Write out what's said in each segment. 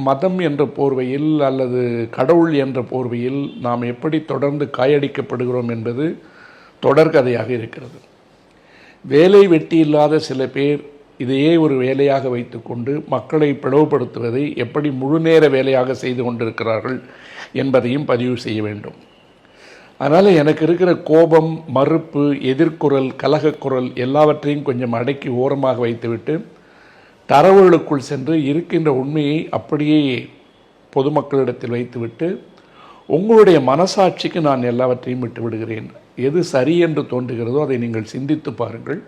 மதம் என்ற போர்வையில் அல்லது கடவுள் என்ற போர்வையில் நாம் எப்படி தொடர்ந்து காயடிக்கப்படுகிறோம் என்பது தொடர்கதையாக இருக்கிறது. வேலை வெட்டி இல்லாத சில பேர் இதையே ஒரு வேலையாக வைத்துக்கொண்டு மக்களை பிளவுபடுத்துவதை எப்படி முழுநேர வேலையாக செய்து கொண்டிருக்கிறார்கள் என்பதையும் பதிவு செய்ய வேண்டும். அதனால் எனக்கு இருக்கிற கோபம், மறுப்பு, எதிர்குரல், கலகக்குரல் எல்லாவற்றையும் கொஞ்சம் அடக்கி ஓரமாக வைத்துவிட்டு தரவுகளுக்குள் சென்று இருக்கின்ற உண்மையை அப்படியே பொதுமக்களிடத்தில் வைத்துவிட்டு உங்களுடைய மனசாட்சிக்கு நான் எல்லாவற்றையும் விட்டுவிடுகிறேன். எது சரி என்று தோன்றுகிறதோ அதை நீங்கள் சிந்தித்து பாருங்கள்.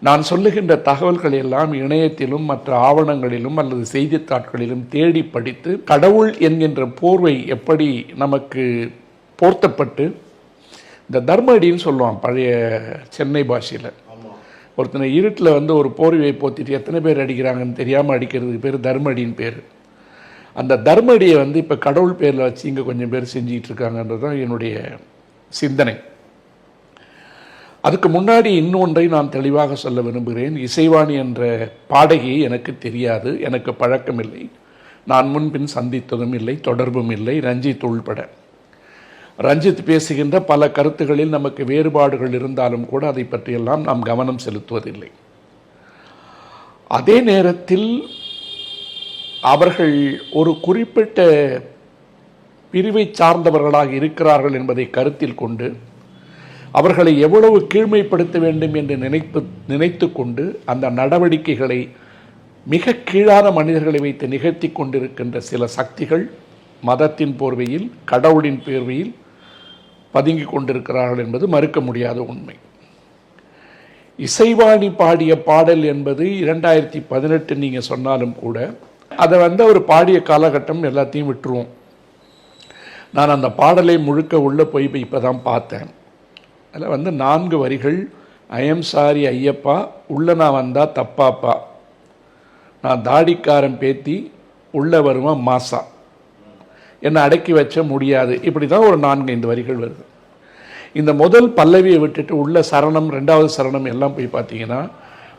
நான் சொல்லுகின்ற தகவல்கள் எல்லாம் இணையத்திலும் மற்ற ஆவணங்களிலும் அல்லது செய்தித்தாட்களிலும் தேடி படித்து கடவுள் என்கின்ற போர்வை எப்படி நமக்கு போர்த்தப்பட்டு, இந்த தர்ம அடின்னு சொல்லுவான் பழைய சென்னை பாஷையில். ஒருத்தனை இருட்டில் ஒரு போர்வையை போத்திட்டு எத்தனை பேர் அடிக்கிறாங்கன்னு தெரியாமல் அடிக்கிறதுக்கு பேர் தர்மடின்னு பேர். அந்த தர்மடியை இப்போ கடவுள் பேரில் வச்சு இங்கே கொஞ்சம் பேர் செஞ்சிகிட்டு இருக்காங்கன்றது தான் என்னுடைய சிந்தனை. அதுக்கு முன்னாடி இன்னொன்றை நான் தெளிவாக சொல்ல விரும்புகிறேன். இசைவாணி என்ற பாடகி எனக்கு தெரியாது, எனக்கு பழக்கமில்லை, நான் முன்பின் சந்தித்ததும் இல்லை, தொடர்பும் இல்லை. ரஞ்சித் உள்பட ரஞ்சித் பேசுகின்ற பல கருத்துகளில் நமக்கு வேறுபாடுகள் இருந்தாலும் கூட அதை பற்றியெல்லாம் நாம் கவனம் செலுத்துவதில்லை. அதே நேரத்தில் அவர்கள் ஒரு குறிப்பிட்ட பிரிவை சார்ந்தவர்களாக இருக்கிறார்கள் என்பதை கருத்தில் கொண்டு அவர்களை எவ்வளவு கீழ்மைப்படுத்த வேண்டும் என்று நினைத்து கொண்டு அந்த நடவடிக்கைகளை மிக கீழான மனிதர்களை வைத்து நிகழ்த்தி கொண்டிருக்கின்ற சில சக்திகள் மதத்தின் போர்வையில், கடவுளின் போர்வையில் பதுங்கி கொண்டிருக்கிறார்கள் என்பது மறுக்க முடியாத உண்மை. இசைவாணி பாடிய பாடல் என்பது 2018 நீங்கள் சொன்னாலும் கூட அதை அவர் பாடிய காலகட்டம் எல்லாத்தையும் விட்டுருவோம். நான் அந்த பாடலை முழுக்க உள்ளே போய் இப்போ தான் பார்த்தேன். அதில் 4 வரிகள், ஐ எம் சாரி ஐயப்பா, உள்ளே நான் வந்தால் தப்பாப்பா, நான் தாடிக்காரன் பேத்தி, உள்ளே வருவான் மாசா, என்னை அடக்கி வச்ச முடியாது, இப்படி தான் ஒரு 4-5 வரிகள் வருது. இந்த முதல் பல்லவியை விட்டுட்டு உள்ள சரணம், 2வது சரணம் எல்லாம் போய் பார்த்தீங்கன்னா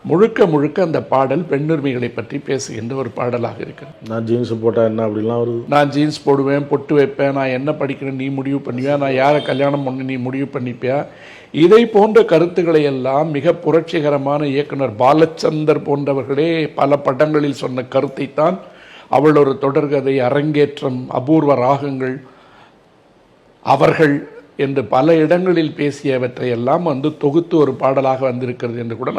முழுக்க முழுக்க அந்த பாடல் பெண்ணுரிமைகளை பற்றி பேசுகின்ற ஒரு பாடலாக இருக்கிறது. நான் ஜீன்ஸ் போட்டால் என்ன அப்படிலாம் வருது, நான் ஜீன்ஸ் போடுவேன், பொட்டு வைப்பேன், நான் என்ன படிக்கிறேன் நீ முடிவு பண்ணுவியா, நான் யாரை கல்யாணம் பண்ண நீ முடிவு பண்ணிப்பியா, இதை போன்ற கருத்துக்களை எல்லாம் மிக புரட்சிகரமான இயக்குனர் பாலச்சந்தர் போன்றவர்களே பல படங்களில் சொன்ன கருத்தை தான் அவள் ஒரு தொடர்கதை, அரங்கேற்றம், அபூர்வ ராகங்கள், அவர்கள் என்று பல இடங்களில் பேசியவற்றை எல்லாம் தொகுத்து ஒரு பாடலாக வந்திருக்கிறது என்று கூட